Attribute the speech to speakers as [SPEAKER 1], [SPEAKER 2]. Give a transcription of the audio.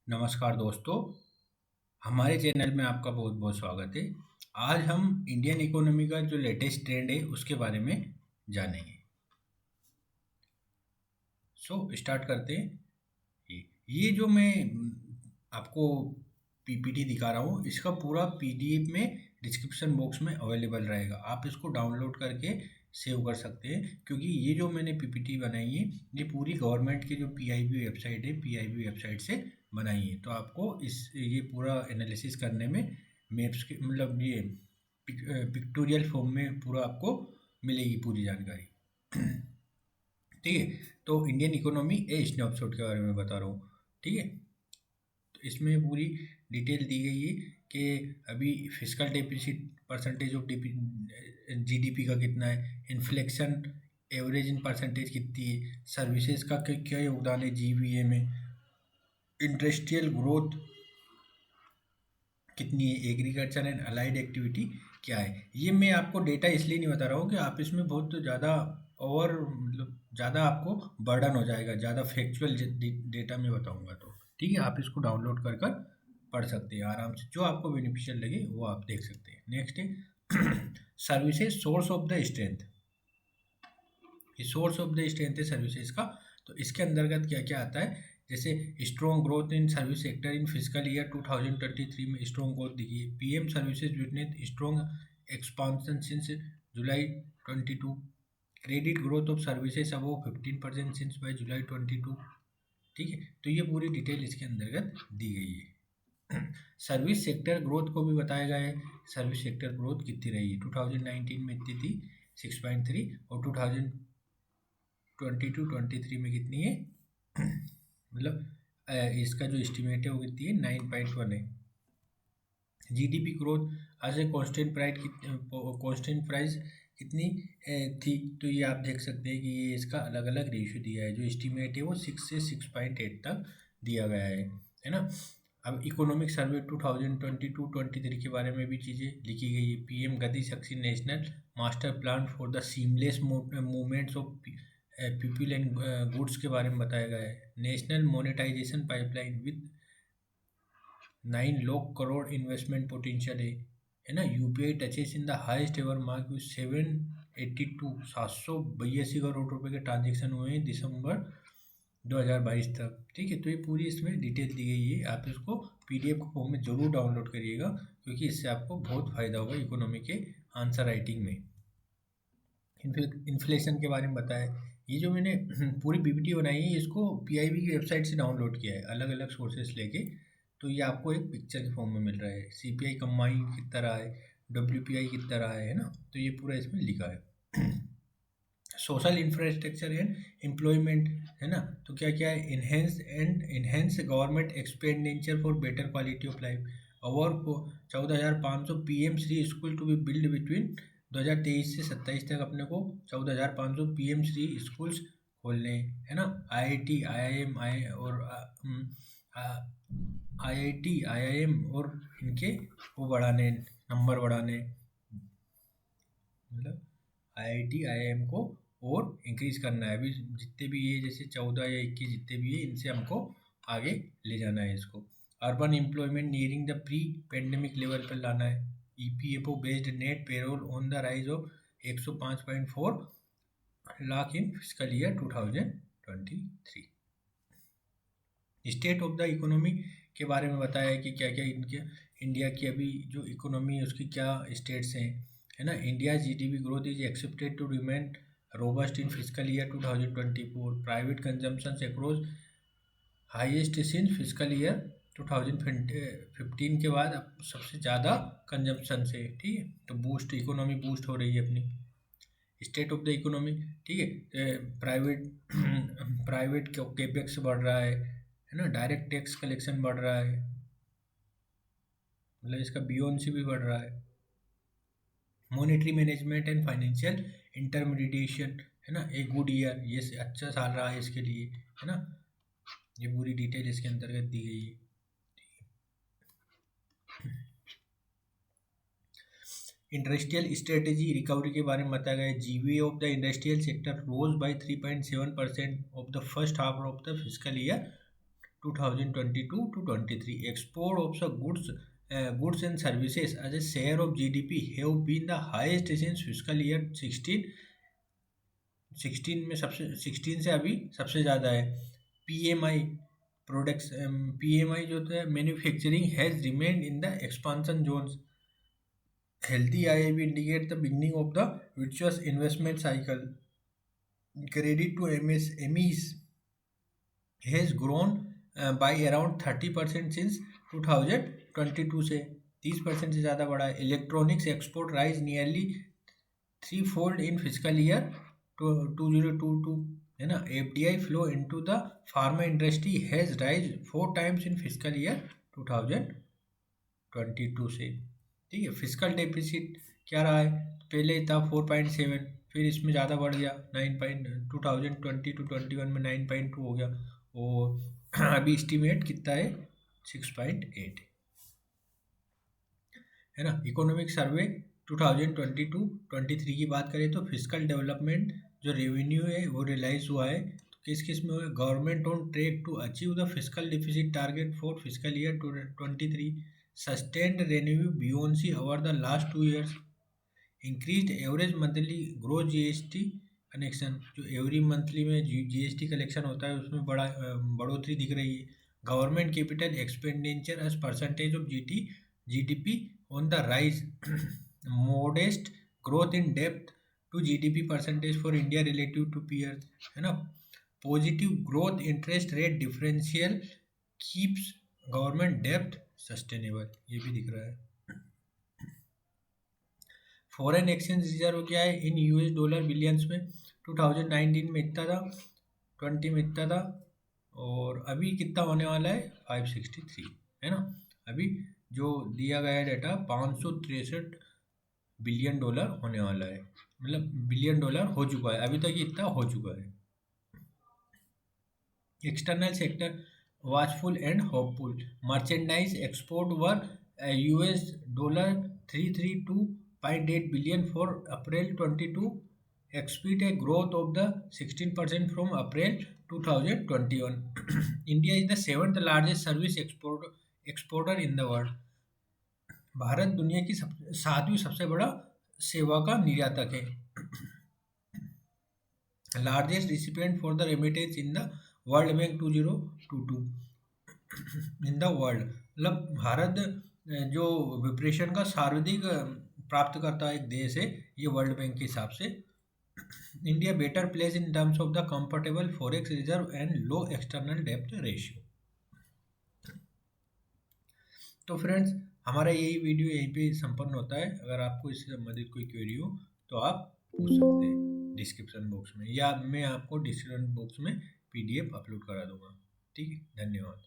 [SPEAKER 1] नमस्कार दोस्तों, हमारे चैनल में आपका बहुत बहुत स्वागत है। आज हम इंडियन इकोनॉमी का जो लेटेस्ट ट्रेंड है उसके बारे में जानेंगे। स्टार्ट करते हैं। ये जो मैं आपको पीपीटी दिखा रहा हूँ, इसका पूरा पीडीएफ में डिस्क्रिप्शन बॉक्स में अवेलेबल रहेगा। आप इसको डाउनलोड करके सेव कर सकते हैं, क्योंकि ये जो मैंने पीपीटी बनाई है ये पूरी गवर्नमेंट की जो पीआईबी वेबसाइट है, पीआईबी वेबसाइट से बनाई है। तो आपको ये पूरा एनालिसिस करने में मैप्स के मतलब ये पिक्टोरियल फॉर्म में पूरा आपको मिलेगी पूरी जानकारी। ठीक है, तो इंडियन इकोनॉमी ए स्नैपशॉट के बारे में बता रहा हूँ। ठीक है, तो इसमें पूरी डिटेल दी गई है कि अभी fiscal deficit percentage of GDP का कितना है, इन्फ्लेक्शन एवरेज इन परसेंटेज कितनी है, सर्विसेज का क्या योगदान है जीवीए में, इंडस्ट्रियल ग्रोथ कितनी है, एग्रीकल्चर एंड अलाइड एक्टिविटी क्या है। ये मैं आपको डेटा इसलिए नहीं बता रहा हूँ कि आप इसमें बहुत ज़्यादा मतलब ज़्यादा आपको बर्डन हो जाएगा, ज़्यादा फैक्चुअल डेटा में बताऊँगा। तो ठीक है, आप इसको डाउनलोड कर कर पढ़ सकते हैं आराम से, जो आपको बेनिफिशियल लगे वो आप देख सकते हैं। नेक्स्ट है services source of the strength. ये सोर्स ऑफ द स्ट्रेंथ है सर्विसेज का। तो इसके अंतर्गत क्या क्या आता है, जैसे strong growth in service sector in physical year 2023 में स्ट्रॉन्ग ग्रोथ दिखी है। PM services witness strong expansion since July 22। Credit growth of services above 15% since by July 22। ठीक है, तो ये पूरी डिटेल इसके अंतर्गत दी गई है। सर्विस सेक्टर ग्रोथ को भी बताया गया है। सर्विस सेक्टर ग्रोथ कितनी रही, 2019 में इतनी थी 6.3 और 2022-23 में कितनी है मतलब इसका जो एस्टिमेट है वो कितनी है, 9.1 है। जीडीपी ग्रोथ आज ए कांस्टेंट प्राइस कितनी थी, तो ये आप देख सकते हैं कि ये इसका अलग अलग रेशियो दिया है। जो एस्टिमेट है वो 6 से 6.8 तक दिया गया है ना। अब इकोनॉमिक सर्वे 2022-23 के बारे में भी चीज़ें लिखी गई है। PM Gati Shakti national master plan for the seamless movements of people and goods के बारे में बताया गया है। National monetisation pipeline with 9 lakh crore investment potential है ना। UPI touches in the highest ever mark with 782 crore रुपए के ट्रांजेक्शन हुए हैं दिसंबर 2022 तक। ठीक है, तो ये पूरी इसमें डिटेल दी गई है। आप इसको पीडीएफ के फॉर्म में ज़रूर डाउनलोड करिएगा, क्योंकि इससे आपको बहुत फ़ायदा होगा इकोनॉमी के आंसर राइटिंग में। इन्फ्लेशन के बारे में बताया। ये जो मैंने पूरी पीपीटी बनाई है इसको पीआईबी की वेबसाइट से डाउनलोड किया है, अलग अलग सोर्सेस लेके। तो ये आपको एक पिक्चर के फॉर्म में मिल रहा है। सीपीआई कंबाइन कितना रहा है, डब्ल्यूपीआई कितना रहा है ना, तो ये पूरा इसमें लिखा है। सोशल इंफ्रास्ट्रक्चर एंड एम्प्लॉयमेंट है ना, तो क्या क्या है, enhance government expenditure for better quality of life. और 14,500 PM Shri school to be build between 2023 से 27 तक अपने को 14,500 पीएम श्री स्कूल्स खोलने है ना। आईआईटी आईआईएम और आईआईटी आईआईएम और इनके वो बढ़ाने, नंबर बढ़ाने, मतलब आईआईटी आईआईएम को और इंक्रीज करना है। अभी जितने भी ये जैसे 14 या 21 जितने भी है, इनसे हमको आगे ले जाना है इसको। Urban employment nearing the pre pandemic level पर लाना है। EPFO based net payroll on the rise of 105.4 lakh in physical year 2023। State of the economy के बारे में बताया है कि क्या क्या इनके इंडिया की अभी जो इकोनॉमी है उसकी क्या स्टेट्स हैं, है ना। India GDP growth is accepted to remain robust in physical year 2024। Private consumption across highest since physical year 2015 के बाद अब सबसे ज़्यादा कंजम्पशन से। ठीक है, तो बूस्ट इकोनॉमी बूस्ट हो रही है अपनी। स्टेट ऑफ द इकोनॉमी, ठीक है, प्राइवेट कैपेक्स बढ़ रहा है ना। डायरेक्ट टैक्स कलेक्शन बढ़ रहा है, मतलब इसका बियोन्सी भी बढ़ रहा है। Monetary management and financial intermediation है ना, एक गुड ईयर, ये अच्छा साल रहा है इसके लिए, है ना। ये पूरी डिटेल इसके अंतर्गत दी गई है। इंडस्ट्रियल स्ट्रेटेजी रिकवरी के बारे में बताया गया है। GVA of the industrial sector rose by 3.7% of the first half of the physical year 2022 to 23. Export of the goods and services as a share of GDP have been the highest since fiscal year 16 में सबसे 16 से अभी सबसे ज़्यादा है। PMI products PMI जो है manufacturing has remained in the expansion zones. Healthy IIB indicate the beginning of the virtuous investment cycle. Credit to MEs has grown by around 30% since 2022 से 30% से ज़्यादा बढ़ा है। Electronics export rise nearly 3-fold इन physical year 2022 है ना। FDI flow into the pharma industry has rise 4 times in physical year 2022 से। ठीक है। फिजिकल डेफिसिट क्या रहा है, पहले था 4.7, फिर इसमें ज़्यादा बढ़ गया 2020 to 21 में 9.2 हो गया, और अभी एस्टिमेट कितना है 6.8 है ना। इकोनॉमिक सर्वे 2022-23 की बात करें तो फिजिकल डेवलपमेंट जो रेवेन्यू है वो रियलाइज हुआ है, तो किस किस में हुआ है। Government on track to achieve the physical deficit target for physical year 23, sustained revenue buoyancy over the last 2 years, increased average monthly growth GST collection, जो एवरी मंथली में जीएसटी कलेक्शन होता है उसमें बढ़ोतरी दिख रही है। Government capital expenditure as percentage of GDP on the rise, modest growth in depth to GDP percentage for India relative to peer है ना। Positive growth interest rate differential keeps government depth sustainable, ये भी दिख रहा है। Foreign exchange reserve क्या है in US dollar billions में, 2019 में इतना था, 20 में इतना था, और अभी कितना होने वाला है 563 है ना। अभी जो दिया गया डाटा 563 बिलियन डॉलर होने वाला है, मतलब बिलियन डॉलर हो चुका है, अभी तक इतना हो चुका है। External sector watchful and hopeful. Merchandise export were $332.8 billion for April 22, exceed a growth of the 16% from April 2021. India is the 7th largest service exporter in the world. Bharat दुनिया की 7वीं सबसे बड़ा सेवा का निर्यातक है। Largest recipient for the remittance in the world bank 2022 in the world, मतलब भारत जो विप्रेशन का सर्वाधिक प्राप्त करता एक देश है ये वर्ल्ड बैंक के हिसाब से। India better place in terms of the comfortable forex reserve and low external depth ratio. तो फ्रेंड्स हमारा यही वीडियो यहीं पे संपन्न होता है। अगर आपको इससे संबंधित कोई क्वेरी हो तो आप पूछ सकते हैं डिस्क्रिप्शन बॉक्स में, या मैं आपको डिस्क्रिप्शन बॉक्स में PDF अपलोड करा दूंगा। ठीक है, धन्यवाद।